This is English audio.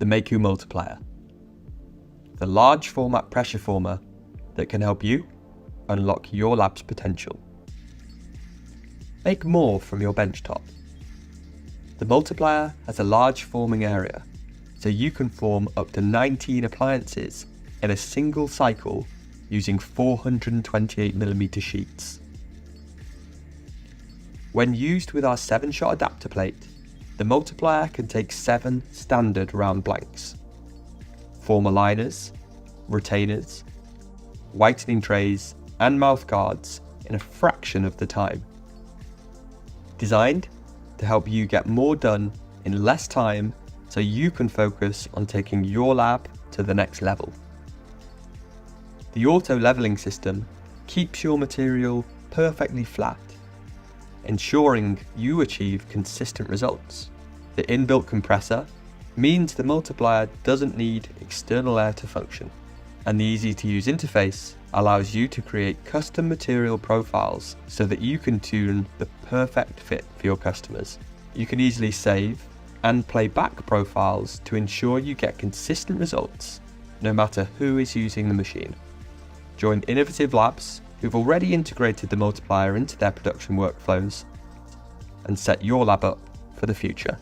the Mayku Multiplier, the large format pressure former that can help you unlock your lab's potential. Make more from your benchtop. The Multiplier has a large forming area, so you can form up to 19 appliances in a single cycle using 428mm sheets. When used with our 7-shot adapter plate, the Multiplier can take 7 standard round blanks, form aligners, retainers, whitening trays and mouthguards in a fraction of the time. Designed to help you get more done in less time so you can focus on taking your lab to the next level. The auto leveling system keeps your material perfectly flat, ensuring you achieve consistent results. The inbuilt compressor means the Multiplier doesn't need external air to function, and the easy-to-use interface allows you to create custom material profiles so that you can tune the perfect fit for your customers. You can easily save and play back profiles to ensure you get consistent results no matter who is using the machine. Join innovative labs who've already integrated the Multiplier into their production workflows and set your lab up for the future.